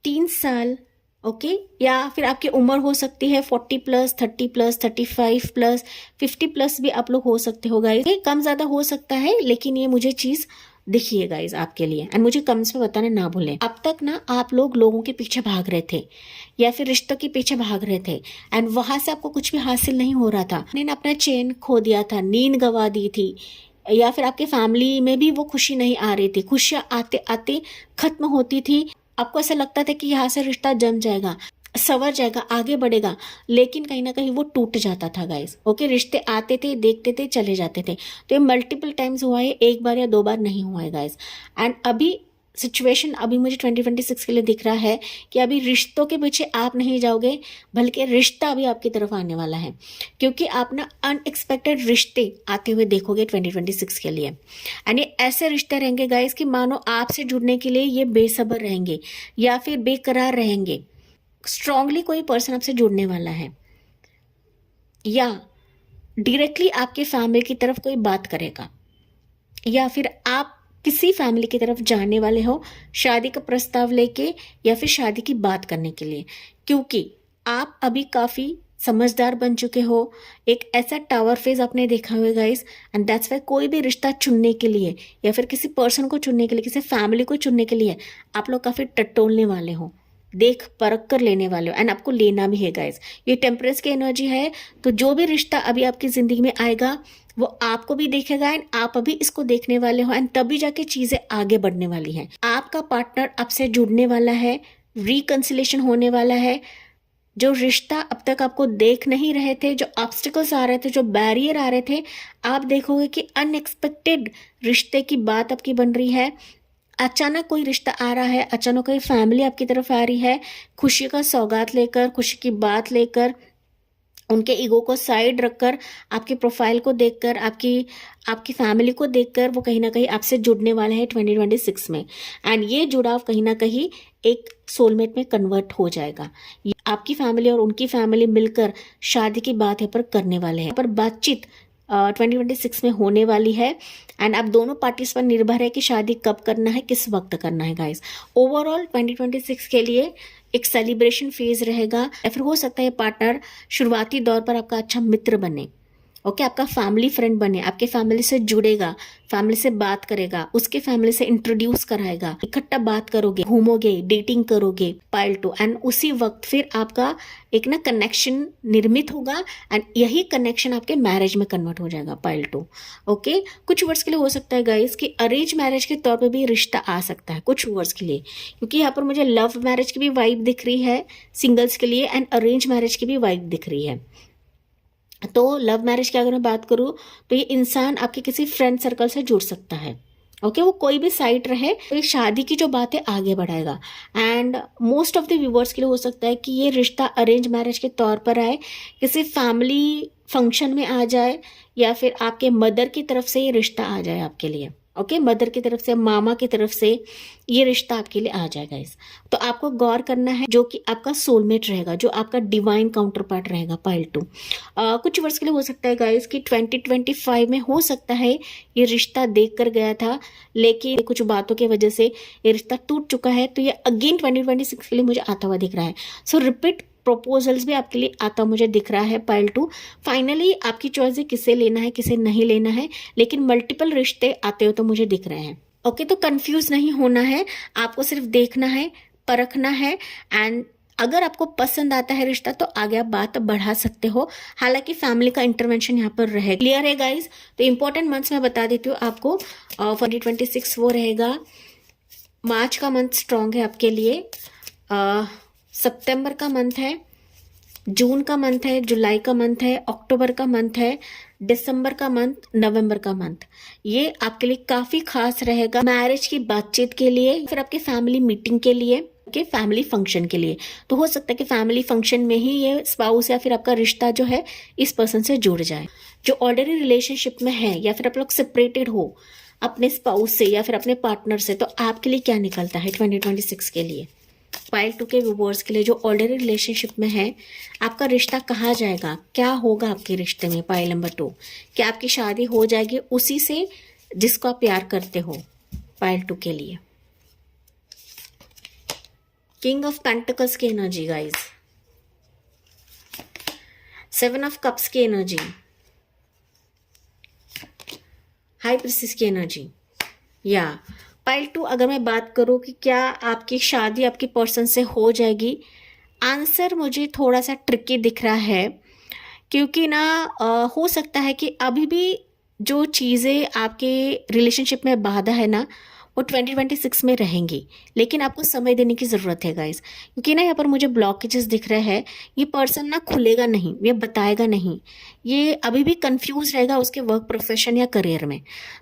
3 साल, ओके या फिर आपकी उम्र हो सकती है 40+, 30+, 35+, 50+ भी आप लोग हो सकते हो गाइज। ये कम ज़्यादा हो सकता है, लेकिन ये मुझे चीज़ दिखिए गाइज आपके लिए। एंड मुझे कमेंट्स में बताना ना भूलें। अब तक ना आप लोग लोगों के पीछे भाग रहे थे या फिर रिश्तों के पीछे भाग रहे थे, एंड वहाँ से आपको कुछ भी हासिल नहीं हो रहा था। आपने अपना चैन खो दिया था, नींद गंवा दी थी, या फिर आपके फैमिली में भी वो खुशी नहीं आ रही थी, खुशियाँ आते आते खत्म होती थी। आपको ऐसा लगता था कि यहाँ से रिश्ता जम जाएगा, संवर जाएगा, आगे बढ़ेगा, लेकिन कहीं ना कहीं वो टूट जाता था गाइस। ओके रिश्ते आते थे, देखते थे, चले जाते थे। तो ये मल्टीपल टाइम्स हुआ है, एक बार या 2 बार नहीं हुआ है गाइस। एंड अभी सिचुएशन अभी मुझे 2026 के लिए दिख रहा है कि अभी रिश्तों के पीछे आप नहीं जाओगे, बल्कि रिश्ता अभी आपकी तरफ आने वाला है, क्योंकि आप ना अनएक्सपेक्टेड रिश्ते आते हुए देखोगे 2026 के लिए। एंड ये ऐसे रिश्ते रहेंगे गाइस कि मानो आपसे जुड़ने के लिए ये बेसब्र रहेंगे या फिर बेकरार रहेंगे। स्ट्रांगली कोई पर्सन आपसे जुड़ने वाला है, या डायरेक्टली आपके फैमिली की तरफ कोई बात करेगा, या फिर आप किसी फैमिली की तरफ जाने वाले हो शादी का प्रस्ताव लेके या फिर शादी की बात करने के लिए, क्योंकि आप अभी काफ़ी समझदार बन चुके हो। एक ऐसा टावर फेज आपने देखा हुआ गाइस। एंड दैट्स वाई कोई भी रिश्ता चुनने के लिए या फिर किसी पर्सन को चुनने के लिए, किसी फैमिली को चुनने के लिए आप लोग काफ़ी टटोलने वाले हो, देख परख कर लेने वाले हो, एंड आपको लेना भी है गाइस। ये टेम्परेंस की एनर्जी है, तो जो भी रिश्ता अभी आपकी ज़िंदगी में आएगा वो आपको भी देखेगा, एंड आप अभी इसको देखने वाले हो, एंड तभी जाके चीज़ें आगे बढ़ने वाली हैं। आपका पार्टनर आपसे जुड़ने वाला है, रिकंसिलेशन होने वाला है। जो रिश्ता अब तक आपको देख नहीं रहे थे, जो ऑब्स्टिकल्स आ रहे थे, जो बैरियर आ रहे थे, आप देखोगे कि अनएक्सपेक्टेड रिश्ते की बात आपकी बन रही है। अचानक कोई रिश्ता आ रहा है, अचानक कोई फैमिली आपकी तरफ आ रही है, खुशी का सौगात लेकर, खुशी की बात लेकर, उनके ईगो को साइड रखकर, आपके प्रोफाइल को देखकर, आपकी फैमिली को देखकर वो कहीं ना कहीं आपसे जुड़ने वाले हैं 2026 में। एंड ये जुड़ाव कहीं ना कहीं एक सोलमेट में कन्वर्ट हो जाएगा। ये आपकी फैमिली और उनकी फैमिली मिलकर शादी की बात यहाँ पर करने वाले हैं। पर बातचीत 2026 में होने वाली है, एंड आप दोनों पार्टीज पर निर्भर है कि शादी कब करना है, किस वक्त करना है गाइस। ओवरऑल 2026 के लिए एक सेलिब्रेशन फेज रहेगा, या फिर हो सकता है पार्टनर शुरुआती दौर पर आपका अच्छा मित्र बने, ओके, आपका फैमिली फ्रेंड बने, आपके फैमिली से जुड़ेगा, फैमिली से बात करेगा, उसके फैमिली से इंट्रोड्यूस कराएगा, इकट्ठा बात करोगे, घूमोगे, डेटिंग करोगे पाइल 2, एंड उसी वक्त फिर आपका एक ना कनेक्शन निर्मित होगा एंड यही कनेक्शन आपके मैरिज में कन्वर्ट हो जाएगा पाइल 2। ओके, कुछ वर्ष के लिए हो सकता है गाइस कि अरेंज मैरिज के तौर पे भी रिश्ता आ सकता है कुछ वर्ष के लिए, क्योंकि यहाँ पर मुझे लव मैरिज की भी वाइब दिख रही है सिंगल्स के लिए एंड अरेंज मैरिज की भी वाइब दिख रही है। तो लव मैरिज की अगर मैं बात करूं तो ये इंसान आपके किसी फ्रेंड सर्कल से जुड़ सकता है। ओके, वो कोई भी साइट रहे तो ये शादी की जो बात है आगे बढ़ाएगा and most of the viewers के लिए हो सकता है कि ये रिश्ता अरेंज मैरिज के तौर पर आए, किसी फैमिली फंक्शन में आ जाए या फिर आपके मदर की तरफ से ये रिश्ता आ जाए आपके लिए। ओके, मदर की तरफ से, मामा की तरफ से ये रिश्ता आपके लिए आ जाएगा इस। तो आपको गौर करना है जो कि आपका सोलमेट रहेगा, जो आपका डिवाइन काउंटर पार्ट रहेगा पाइल 2। कुछ वर्ष के लिए हो सकता है गाइस कि 2025 में हो सकता है ये रिश्ता देख कर गया था लेकिन कुछ बातों की वजह से ये रिश्ता टूट चुका है, तो ये अगेन 2026 के लिए मुझे आता हुआ दिख रहा है। सो रिपीट प्रपोजल्स भी आपके लिए आता मुझे दिख रहा है पाइल 2। फाइनली आपकी चॉइस है किसे लेना है किसे नहीं लेना है, लेकिन मल्टीपल रिश्ते आते हो तो मुझे दिख रहे हैं। ओके, तो कंफ्यूज नहीं होना है, आपको सिर्फ देखना है, परखना है एंड अगर आपको पसंद आता है रिश्ता तो आगे आप बात बढ़ा सकते हो, हालांकि फैमिली का इंटरवेंशन यहाँ पर रहेगा। क्लियर है गाइज? तो इंपॉर्टेंट मंथ्स मैं बता देती हूँ आपको। 2026 वो रहेगा, मार्च का मंथ स्ट्रॉन्ग है आपके लिए, सितंबर का मंथ है, जून का मंथ है, जुलाई का मंथ है, अक्टूबर का मंथ है, दिसंबर का मंथ, नवंबर का मंथ, ये आपके लिए काफी खास रहेगा मैरिज की बातचीत के लिए, फिर आपके फैमिली मीटिंग के लिए, के फैमिली फंक्शन के लिए। तो हो सकता है कि फैमिली फंक्शन में ही ये स्पाउस या फिर आपका रिश्ता जो है इस पर्सन से जुड़ जाए। जो ऑलरेडी रिलेशनशिप में है या फिर आप लोग सेपरेटेड हो अपने स्पाउस से या फिर अपने पार्टनर से, तो आपके लिए क्या निकलता है 2026 के लिए? पाइल 2 के व्यूअर्स के लिए जो ऑलरेडी रिलेशनशिप में है, आपका रिश्ता कहाँ जाएगा, क्या होगा आपके रिश्ते में? पाइल नंबर 2, क्या आपकी शादी हो जाएगी उसी से जिसको आप प्यार करते हो? पाइल 2 के लिए किंग ऑफ पेंटिकल्स की एनर्जी गाइज, 7 ऑफ कप्स की एनर्जी, हाई प्रिंसेस की एनर्जी। या पाइल 2 अगर मैं बात करूं कि क्या आपकी शादी आपकी पर्सन से हो जाएगी, आंसर मुझे थोड़ा सा ट्रिकी दिख रहा है, क्योंकि ना हो सकता है कि अभी भी जो चीज़ें आपके रिलेशनशिप में बाधा है ना वो 2026 में रहेंगी, लेकिन आपको समय देने की ज़रूरत है गाइस, क्योंकि ना यहाँ पर मुझे ब्लॉकेजेस दिख रहे हैं। ये पर्सन ना खुलेगा नहीं, ये बताएगा नहीं, ये अभी भी कंफ्यूज रहेगा उसके वर्क प्रोफेशन या करियर में।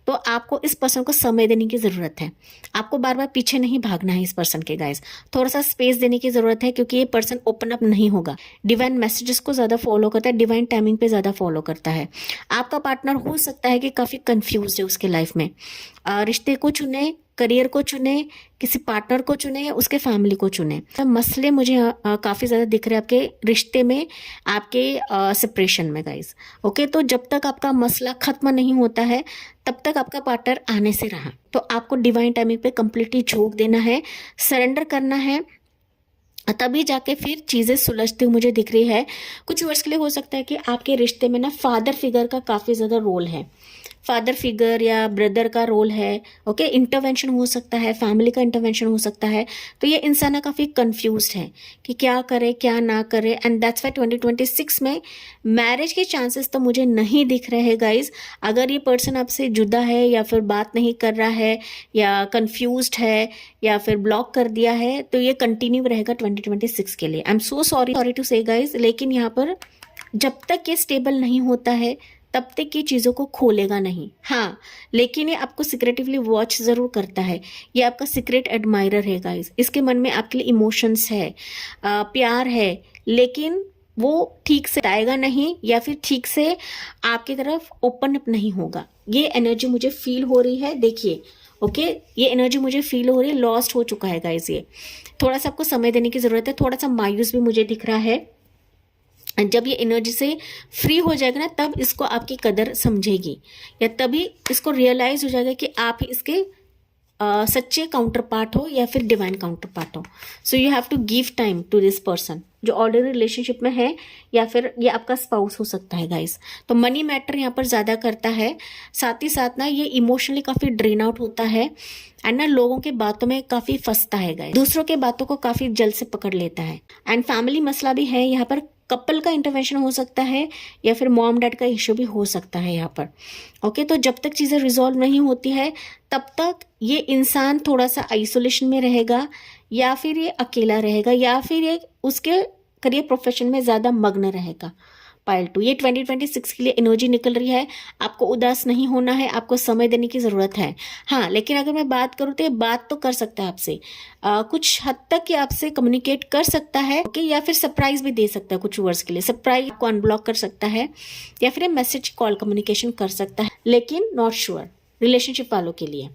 तो आपको इस पर्सन को समय देने की ज़रूरत है, आपको बार बार पीछे नहीं भागना है इस पर्सन के गाइस, थोड़ा सा स्पेस देने की ज़रूरत है, क्योंकि ये पर्सन ओपन अप नहीं होगा, डिवाइन मैसेजेस को ज़्यादा फॉलो करता है, डिवाइन टाइमिंग पे ज़्यादा फॉलो करता है। आपका पार्टनर हो सकता है कि काफ़ी कंफ्यूज है उसके लाइफ में, रिश्ते को चुने, करियर को चुने, किसी पार्टनर को चुने या उसके फैमिली को चुने। तो मसले मुझे काफ़ी ज़्यादा दिख रहे हैं आपके रिश्ते में, आपके सेपरेशन में गाइस। ओके, तो जब तक आपका मसला खत्म नहीं होता है तब तक आपका पार्टनर आने से रहा, तो आपको डिवाइन टाइमिंग पे कंप्लीटली झोंक देना है, सरेंडर करना है, तभी जाके फिर चीज़ें सुलझती हुई मुझे दिख रही है। कुछ वर्ष के लिए हो सकता है कि आपके रिश्ते में ना फादर फिगर का काफ़ी ज़्यादा रोल है, फादर फिगर या ब्रदर का रोल है। ओके, इंटरवेंशन हो सकता है, फैमिली का इंटरवेंशन हो सकता है। तो ये इंसान काफ़ी कंफ्यूज्ड है कि क्या करे क्या ना करे, एंड दैट्स वाई 2026 में मैरिज के चांसेस तो मुझे नहीं दिख रहे हैं गाइज। अगर ये पर्सन आपसे जुदा है या फिर बात नहीं कर रहा है या कंफ्यूज्ड है या फिर ब्लॉक कर दिया है, तो ये कंटिन्यू रहेगा 2026 के लिए। I am so sorry to say guys, लेकिन यहाँ पर जब तक ये स्टेबल नहीं होता है तब तक ये चीज़ों को खोलेगा नहीं। हाँ, लेकिन ये आपको सिक्रेटिवली वॉच ज़रूर करता है, ये आपका सीक्रेट एडमायरर है गाइस, इसके मन में आपके लिए इमोशंस है, प्यार है, लेकिन वो ठीक से आएगा नहीं या फिर ठीक से आपकी तरफ ओपन अप नहीं होगा। ये एनर्जी मुझे फील हो रही है, देखिए। ओके, ये एनर्जी मुझे फील हो रही है, लॉस्ट हो चुका है गाइस। ये थोड़ा सा आपको समय देने की ज़रूरत है, थोड़ा सा मायूस भी मुझे दिख रहा है। जब ये एनर्जी से फ्री हो जाएगा ना तब इसको आपकी कदर समझेगी, या तभी इसको रियलाइज हो जाएगा कि आप ही इसके सच्चे काउंटर पार्ट हो या फिर डिवाइन काउंटर पार्ट हो. So you have to give time to this person जो ऑलरेडी रिलेशनशिप में है, या फिर ये आपका स्पाउस हो सकता है गाइस. तो मनी मैटर यहाँ पर ज्यादा करता है, साथ ही साथ ना ये इमोशनली काफी ड्रेन आउट होता है एंड ना लोगों के बातों में काफी फंसता है गाइस, दूसरों के बातों को काफी जल्द से पकड़ लेता है. एंड फैमिली मसला भी है यहाँ पर, कपल का इंटरवेंशन हो सकता है या फिर मॉम डैड का इश्यू भी हो सकता है यहाँ पर. ओके, तो जब तक चीजें रिजॉल्व नहीं होती है तब तक ये इंसान थोड़ा सा आइसोलेशन में रहेगा, या फिर ये अकेला रहेगा, या फिर ये उसके करियर प्रोफेशन में ज्यादा मग्न रहेगा. पाइल 2, ये 2026 के लिए एनर्जी निकल रही है. आपको उदास नहीं होना है, आपको समय देने की जरूरत है. हाँ, लेकिन अगर मैं बात करूँ तो ये बात तो कर सकता है आपसे, कुछ हद तक ये आपसे कम्युनिकेट कर सकता है. ओके, या फिर सरप्राइज भी दे सकता है कुछ वर्ड्स के लिए. सरप्राइज को अनब्लॉक कर सकता है, या फिर मैसेज कॉल कम्युनिकेशन कर सकता है, लेकिन नॉट श्योर रिलेशनशिप वालों के लिए.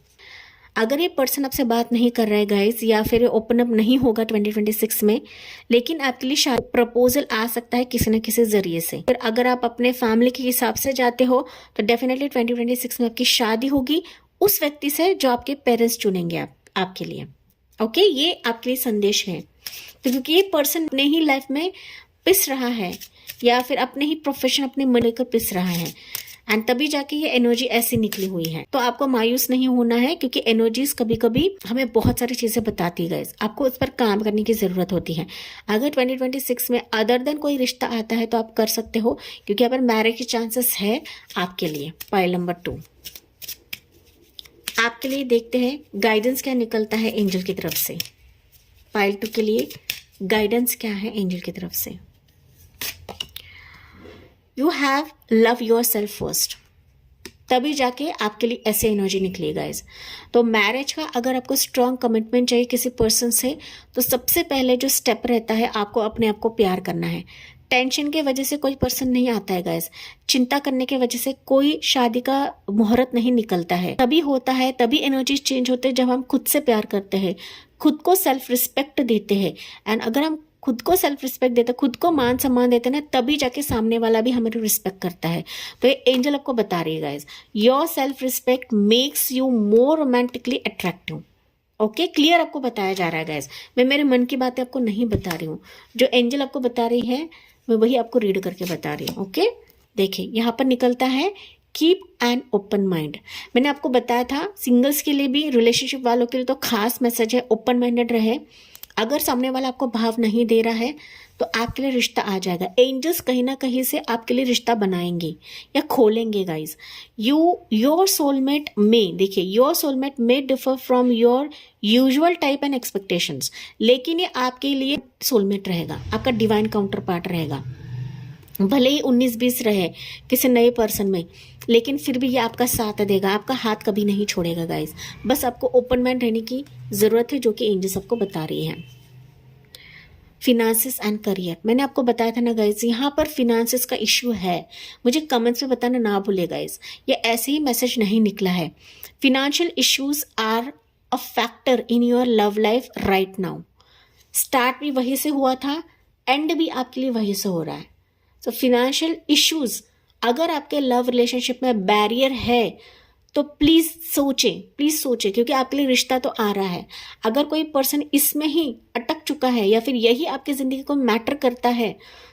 अगर ये पर्सन आपसे बात नहीं कर रहा है गाइस, या फिर ओपन अप नहीं होगा 2026 में, लेकिन आपके लिए प्रपोजल आ सकता है किसी न किसी जरिए से. फिर अगर आप अपने फैमिली के हिसाब से जाते हो तो डेफिनेटली 2026 में आपकी शादी होगी उस व्यक्ति से जो आपके पेरेंट्स चुनेंगे आपके लिए. ओके, ये आपके लिए संदेश है. तो क्योंकि ये पर्सन अपने ही लाइफ में पिस रहा है, या फिर अपने ही प्रोफेशन, अपने मन लेकर पिस रहा है, एंड तभी जाके ये एनर्जी ऐसी निकली हुई है. तो आपको मायूस नहीं होना है, क्योंकि एनर्जीज कभी कभी हमें बहुत सारी चीजें बताती है गाइस. आपको उस पर काम करने की जरूरत होती है. अगर 2026 में अदर देन कोई रिश्ता आता है तो आप कर सकते हो, क्योंकि यहाँ पर मैरिज के चांसेस है आपके लिए. पाइल नंबर 2 आपके लिए देखते हैं गाइडेंस क्या निकलता है एंजल की तरफ से. पाइल 2 के लिए गाइडेंस क्या है एंजल की तरफ से. You have love your self first, तभी जाके आपके लिए ऐसे एनर्जी निकली गाइस. तो मैरिज का अगर आपको स्ट्रॉन्ग कमिटमेंट चाहिए किसी पर्सन से, तो सबसे पहले जो स्टेप रहता है, आपको अपने आप को प्यार करना है. टेंशन के वजह से कोई पर्सन नहीं आता है गाइस, चिंता करने के वजह से कोई शादी का मुहूर्त नहीं निकलता है. तभी होता है, तभी एनर्जी चेंज होते हैं जब हम खुद से प्यार करते हैं, खुद को सेल्फ रिस्पेक्ट देते हैं. एंड अगर हम खुद को सेल्फ रिस्पेक्ट देते, खुद को मान सम्मान देते ना, तभी जाके सामने वाला भी हमें रिस्पेक्ट करता है. तो ये एंजल आपको बता रही है guys, your self respect makes you more romantically attractive. Okay, clear आपको बताया जा रहा है गाइस. मैं मेरे मन की बातें आपको नहीं बता रही हूँ, जो एंजल आपको बता रही है मैं वही आपको रीड करके बता रही हूँ. ओके, देखिए यहाँ पर निकलता है कीप एन ओपन माइंड. मैंने आपको बताया था सिंगल्स के लिए भी, रिलेशनशिप वालों के लिए तो खास मैसेज है, ओपन माइंडेड रहे. अगर सामने वाला आपको भाव नहीं दे रहा है तो आपके लिए रिश्ता आ जाएगा. एंजल्स कहीं ना कहीं से आपके लिए रिश्ता बनाएंगे या खोलेंगे गाइस. योर सोलमेट में, देखिए योर सोलमेट में differ from your usual type and expectations, लेकिन ये आपके लिए सोलमेट रहेगा, आपका डिवाइन काउंटर पार्ट रहेगा. भले ही 19-20 रहे किसी नए पर्सन में, लेकिन फिर भी ये आपका साथ देगा, आपका हाथ कभी नहीं छोड़ेगा गाइस. बस आपको ओपन माइंड रहने की जरूरत है, जो कि एंजल्स आपको बता रही है. फिनांसिस एंड करियर, मैंने आपको बताया था ना गाइस, यहाँ पर फिनांसिस का इश्यू है. मुझे कमेंट्स में बताना ना भूले गाइस, ये ऐसे ही मैसेज नहीं निकला है. Financial issues are a factor in your love life right now. Start भी वहीं से हुआ था, एंड भी आपके लिए वहीं से हो रहा है. तो फिनेंशियल इश्यूज अगर आपके लव रिलेशनशिप में बैरियर है तो प्लीज सोचें, क्योंकि आपके लिए रिश्ता तो आ रहा है. अगर कोई पर्सन इसमें ही अटक चुका है, या फिर यही आपकी जिंदगी को मैटर करता है,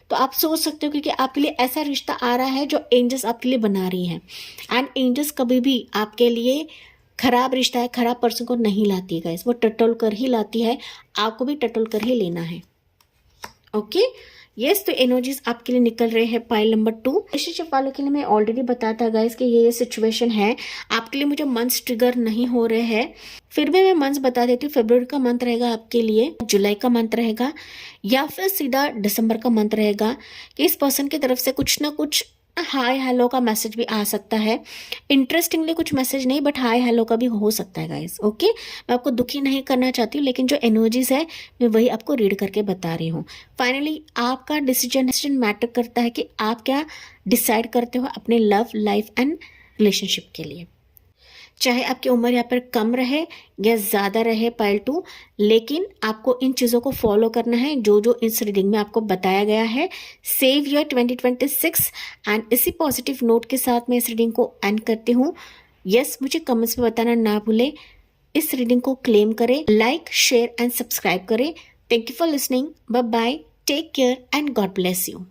तो आप सोच सकते हो, क्योंकि आपके लिए ऐसा रिश्ता आ रहा है जो एंजल्स आपके लिए बना रही हैं. एंड एंजल्स कभी भी आपके लिए खराब रिश्ता है, खराब पर्सन को नहीं लाती है गाइस, वो टटोल कर ही लाती है. आपको भी टटोल कर ही लेना है. ओके, यस, तो एनर्जीज आपके लिए निकल रहे हैं. पाइल नंबर 2 रिलेशनशिप वालों के लिए मैं ऑलरेडी बताया था गाइस कि ये सिचुएशन है. आपके लिए मुझे मंथ्स ट्रिगर नहीं हो रहे हैं, फिर भी मैं मंथ्स बता देती हूँ. फरवरी का मंथ रहेगा आपके लिए, जुलाई का मंथ रहेगा, या फिर सीधा दिसंबर का मंथ रहेगा. कि इस पर्सन की तरफ से कुछ ना कुछ हाय हेलो का मैसेज भी आ सकता है. इंटरेस्टिंगली कुछ मैसेज नहीं, बट हाय हेलो का भी हो सकता है गाइस. ओके, मैं आपको दुखी नहीं करना चाहती हूँ, लेकिन जो एनर्जीज है मैं वही आपको रीड करके बता रही हूँ. फाइनली आपका डिसीजन मैटर करता है कि आप क्या डिसाइड करते हो अपने लव लाइफ एंड रिलेशनशिप के लिए. चाहे आपकी उम्र यहाँ पर कम रहे या ज़्यादा रहे पाइल 2, लेकिन आपको इन चीज़ों को फॉलो करना है जो जो इस रीडिंग में आपको बताया गया है. Save year 2026. एंड इसी पॉजिटिव नोट के साथ मैं इस रीडिंग को एंड करती हूँ. यस, मुझे कमेंट्स में बताना ना भूले इस रीडिंग को क्लेम करें, लाइक, शेयर एंड सब्सक्राइब करें। Thank you for listening. Bye bye, take care and God bless you.